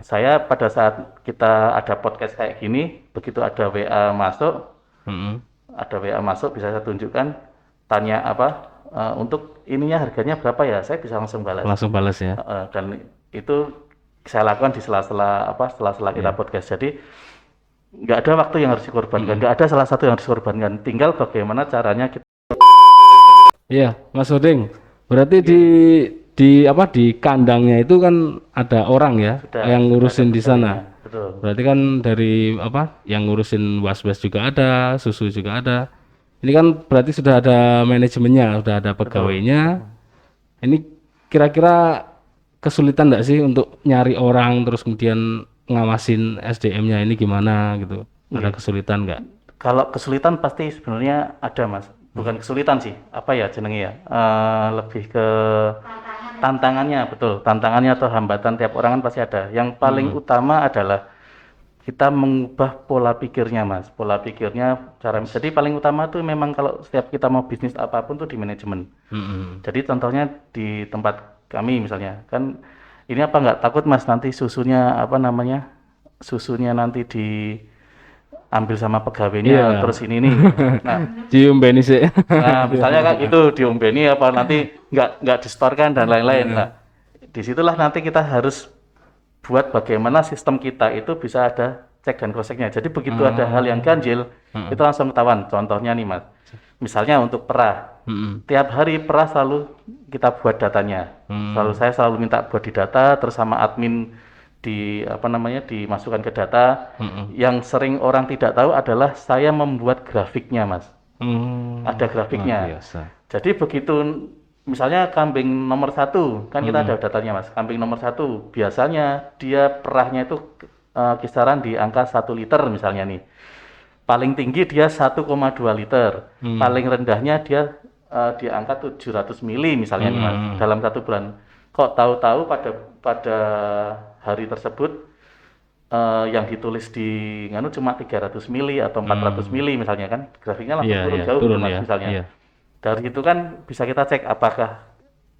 Saya pada saat kita ada podcast kayak gini, begitu ada WA masuk, bisa saya tunjukkan, tanya apa, untuk ininya harganya berapa ya, saya bisa langsung balas. Langsung balas ya. Dan itu saya lakukan di sela-sela kita podcast. Jadi nggak ada waktu yang harus dikorbankan, nggak ada salah satu yang harus dikorbankan. Tinggal bagaimana caranya kita. Iya, Mas Oding. Berarti di kandangnya itu kan ada orang ya yang ngurusin di sana. Betul. Berarti kan dari yang ngurusin was-was juga ada, susu juga ada. Ini kan berarti sudah ada manajemennya, sudah ada pegawainya. Ini kira-kira kesulitan nggak sih untuk nyari orang terus kemudian ngawasin SDM-nya ini gimana gitu? Ada kesulitan nggak? Kalau kesulitan pasti sebenarnya ada, Mas. Bukan kesulitan sih, apa ya jenenge ya? Lebih ke tantangannya, betul. Tantangannya atau hambatan tiap orang kan pasti ada. Yang paling utama adalah kita mengubah pola pikirnya, Mas. Pola pikirnya, jadi paling utama tuh memang kalau setiap kita mau bisnis apapun tuh di manajemen. Jadi contohnya di tempat kami misalnya, kan ini apa nggak takut, Mas, nanti susunya susunya nanti diambil sama pegawainya, terus ini nih. Nah, Diombeni sih. Nah, misalnya kan itu diombeni apa nanti nggak distorkan dan lain-lain. Nah, disitulah nanti kita harus buat bagaimana sistem kita itu bisa ada cek dan cross checknya. Jadi begitu ada hal yang ganjil, itu langsung ketahuan. Contohnya nih, Mas, misalnya untuk perah, tiap hari perah selalu kita buat datanya. Saya selalu minta buat di data, terus sama admin dimasukkan ke data. Yang sering orang tidak tahu adalah saya membuat grafiknya, Mas. Ada grafiknya. Jadi begitu misalnya kambing nomor 1, kan kita ada datanya, Mas. Kambing nomor 1 biasanya dia perahnya itu kisaran di angka 1 liter misalnya nih. Paling tinggi dia 1,2 liter. Paling rendahnya dia di angka 700 mili misalnya nih, Mas, dalam 1 bulan. Kok tahu-tahu pada hari tersebut yang ditulis di cuma 300 mili atau 400 mili misalnya, kan grafiknya langsung turun jauh, Mas, misalnya. Dari itu kan bisa kita cek apakah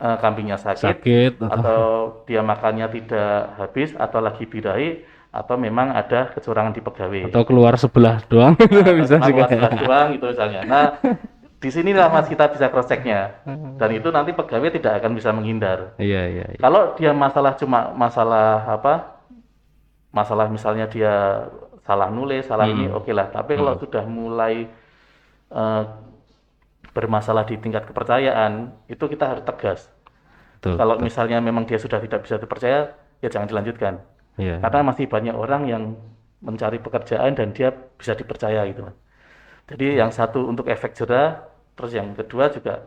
kambingnya sakit atau dia makannya tidak habis atau lagi birahi atau memang ada kecurangan di pegawai atau keluar sebelah doang. Bisa juga keluar doang gitu misalnya. Nah, di sinilah, Mas, kita bisa cross checknya, dan itu nanti pegawai tidak akan bisa menghindar. Iya. Kalau dia masalah misalnya dia salah nulis, salah ini, oke lah. Tapi kalau sudah mulai bermasalah di tingkat kepercayaan, itu kita harus tegas. Kalau misalnya memang dia sudah tidak bisa dipercaya, ya jangan dilanjutkan. Karena masih banyak orang yang mencari pekerjaan dan dia bisa dipercaya gitu. Jadi yang satu untuk efek jera, terus yang kedua juga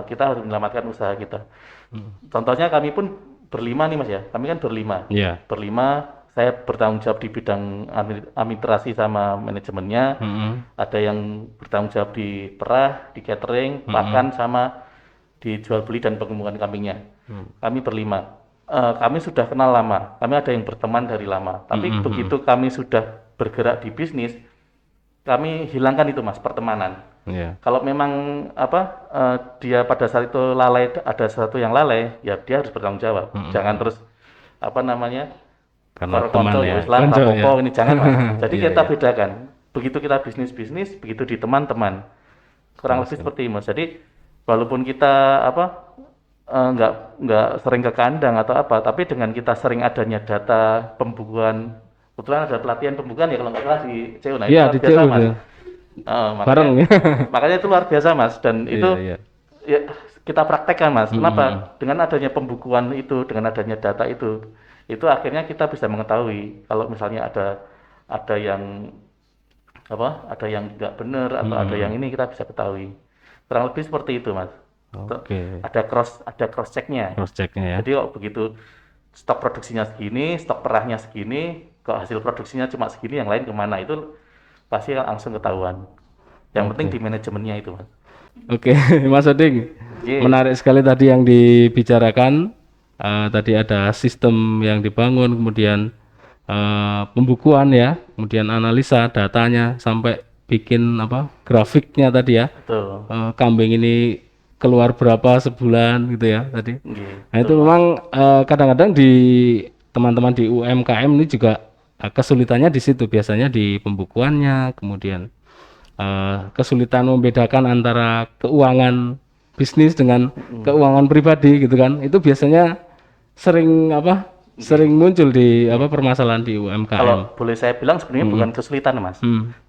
kita harus menyelamatkan usaha kita. Contohnya kami pun berlima nih, Mas, ya. Kami kan berlima. Berlima, saya bertanggung jawab di bidang administrasi sama manajemennya. Ada yang bertanggung jawab di perah, di catering, pakan, sama di jual beli dan pengumuman kambingnya. Kami berlima. Kami sudah kenal lama. Kami ada yang berteman dari lama. Tapi begitu kami sudah bergerak di bisnis, kami hilangkan itu, Mas, pertemanan. Kalau memang dia pada saat itu lalai, ada sesuatu yang lalai, ya dia harus bertanggung jawab. Jangan terus karena teman ya. Ini jangan, Mas. Jadi kita bedakan. Begitu kita bisnis, begitu di teman-teman. Kurang lebih seperti itu, Mas. Jadi walaupun kita nggak sering ke kandang atau apa, tapi dengan kita sering adanya data pembukuan, kebetulan ada pelatihan pembukuan ya kalau nggak salah di CU. Nah, iya, itu di luar biasa, CU, Mas. Bareng ya. Makanya itu luar biasa, Mas, dan itu ya, kita praktekkan, Mas. Kenapa? Dengan adanya pembukuan itu, dengan adanya data itu akhirnya kita bisa mengetahui kalau misalnya ada yang nggak benar atau ada yang ini, kita bisa ketahui. Kurang lebih seperti itu, Mas. Ada cross checknya. Ya. Jadi kok begitu stok produksinya segini, stok perahnya segini, kok hasil produksinya cuma segini, yang lain kemana, itu pasti langsung ketahuan. Yang penting di manajemennya itu, Mas. Mas Oding, menarik sekali tadi yang dibicarakan. Tadi ada sistem yang dibangun, kemudian pembukuan ya, kemudian analisa datanya sampai bikin apa grafiknya tadi ya. Betul. Kambing ini keluar berapa sebulan gitu ya tadi. Nah itu Betul. memang kadang-kadang di teman-teman di UMKM ini juga kesulitannya di situ, biasanya di pembukuannya, kemudian kesulitan membedakan antara keuangan bisnis dengan keuangan pribadi gitu kan. Itu biasanya sering sering muncul di permasalahan di UMKM. Kalau boleh saya bilang sebenarnya bukan kesulitan Mas,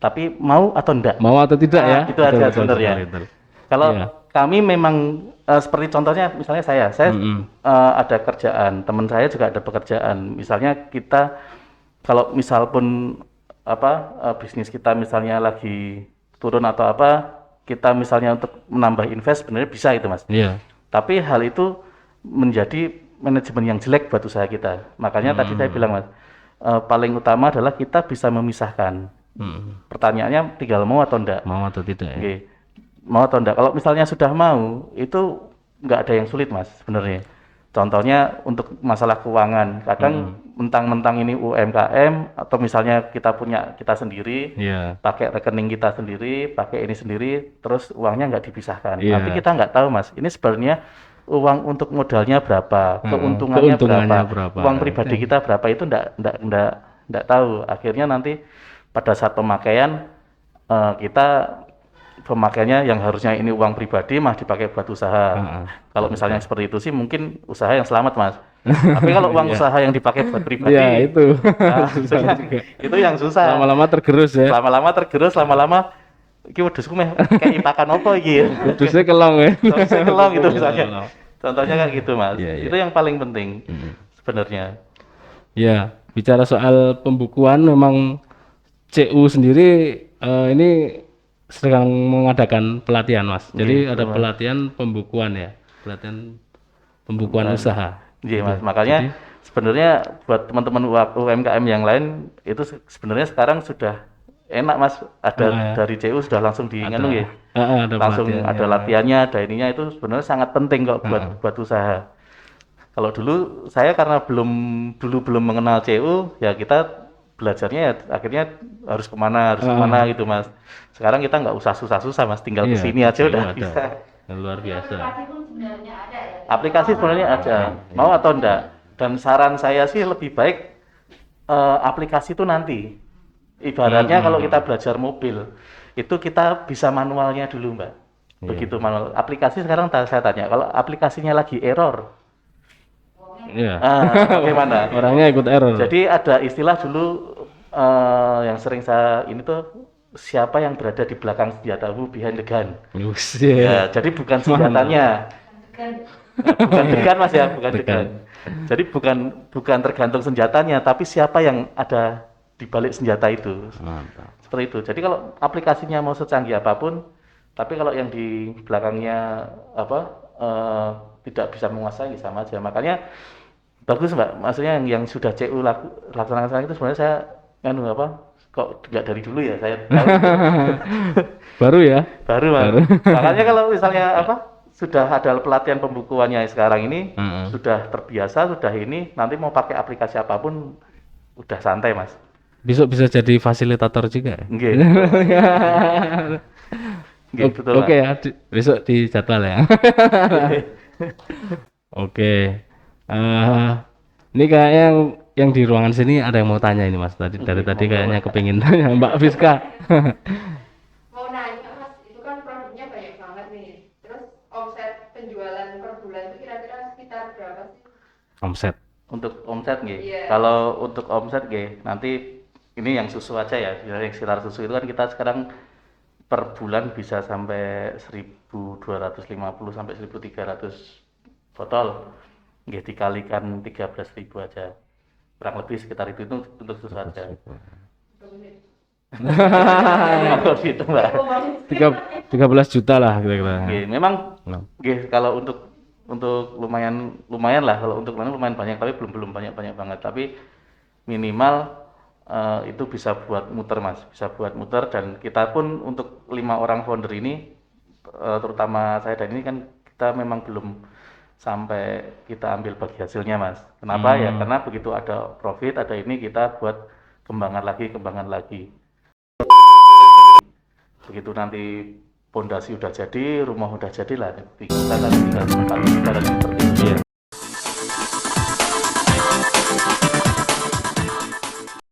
tapi mau atau enggak. Mau atau tidak ya? Itu aja sebenarnya. Kalau kami memang seperti contohnya misalnya saya ada kerjaan, teman saya juga ada pekerjaan. Misalnya kita kalau misal pun bisnis kita misalnya lagi turun atau apa, kita misalnya untuk menambah invest sebenarnya bisa itu Mas. Iya. Tapi hal itu menjadi manajemen yang jelek buat usaha kita. Makanya tadi saya bilang Mas, paling utama adalah kita bisa memisahkan. Pertanyaannya tinggal mau atau enggak. Mau atau tidak ya? Okay. Mau atau enggak. Kalau misalnya sudah mau, itu enggak ada yang sulit Mas sebenarnya. Contohnya untuk masalah keuangan, kadang mentang-mentang ini UMKM atau misalnya kita punya kita sendiri, pakai rekening kita sendiri, pakai ini sendiri, terus uangnya nggak dipisahkan. Tapi kita nggak tahu Mas, ini sebenarnya uang untuk modalnya berapa, keuntungannya berapa, uang pribadi kita berapa, itu enggak tahu. Akhirnya nanti pada saat pemakaian kita pemakaiannya yang harusnya ini uang pribadi mah dipakai buat usaha. Kalau misalnya seperti itu sih mungkin usaha yang selamat Mas. Tapi kalau uang usaha yang dipakai buat pribadi, itu itu yang susah. Lama-lama tergerus ya. Lama-lama iki wedhusku meh kayak pakan opo iki. Wedhusnya kelong ya. Wedhusnya kelong gitu misalnya. Contohnya kayak gitu Mas. Itu yang paling penting sebenarnya. Ya, bicara soal pembukuan memang CU sendiri ini sedang mengadakan pelatihan Mas. Jadi ada pelatihan pembukuan ya. Pelatihan pembukuan usaha. Iya Mas, makanya sebenarnya buat teman-teman UMKM yang lain itu sebenarnya sekarang sudah enak Mas, ada dari CU sudah langsung diinganu ya. Langsung ada latihannya, ada ininya, itu sebenarnya sangat penting kok buat usaha. Kalau dulu saya karena belum mengenal CU, ya kita belajarnya ya akhirnya harus kemana gitu Mas. Sekarang kita nggak usah susah-susah Mas, tinggal kesini aja udah bisa. Luar biasa. Aplikasi pun sebenarnya ada ya. Aplikasi sebenarnya ada, mau atau enggak. Dan saran saya sih lebih baik aplikasi itu nanti. Ibaratnya kalau kita belajar mobil, itu kita bisa manualnya dulu Mbak. Begitu manual. Aplikasi sekarang saya tanya, kalau aplikasinya lagi error, bagaimana? Orangnya ikut error. Jadi ada istilah dulu yang sering saya ini tuh, siapa yang berada di belakang senjata, who behind the gun. Ya, jadi bukan senjatanya. Bukan degan Mas ya, bukan degan. Jadi bukan tergantung senjatanya, tapi siapa yang ada di balik senjata itu. Mantap. Seperti itu. Jadi kalau aplikasinya mau secanggih apapun, tapi kalau yang di belakangnya tidak bisa menguasai, sama aja. Makanya bagus Mbak, maksudnya yang sudah CU laksanakan sekarang itu sebenarnya saya kok nggak dari dulu ya saya tahu. Baru ya? Baru. Makanya kalau misalnya sudah ada pelatihan pembukuannya sekarang ini, sudah terbiasa, sudah ini, nanti mau pakai aplikasi apapun udah santai Mas. Besok bisa jadi fasilitator juga ya? Nggih. Oke ya, besok dijadwal ya. Oke. Ini kayaknya yang di ruangan sini ada yang mau tanya ini Mas. Dari tadi kayaknya kepingin tanya Mbak Fiska. Mau nanya Mas, itu kan produknya banyak banget nih. Terus omset penjualan per bulan itu kira-kira sekitar berapa sih? Omset. Untuk omset nggih. Kalau untuk omset nggih, nanti ini yang susu aja ya. Yang sekitar susu itu kan kita sekarang per bulan bisa sampai 1.250 sampai 1.300 botol. Nggih, dikalikan 13.000 aja. Kurang lebih sekitar itu untuk susu aja. Kalau gitu Mbak. 13 juta lah kira-kira. Nggih, memang nggih kalau untuk lumayan lah, kalau untuk lumayan banyak, tapi belum banyak banget, tapi minimal itu bisa buat muter Mas, bisa buat muter. Dan kita pun untuk 5 orang founder ini, terutama saya dan ini kan kita memang belum sampai kita ambil bagi hasilnya Mas. Kenapa ya? Karena begitu ada profit, ada ini, kita buat kembangan lagi. Begitu nanti pondasi udah jadi, rumah udah jadi lah, kita kan tinggal seperti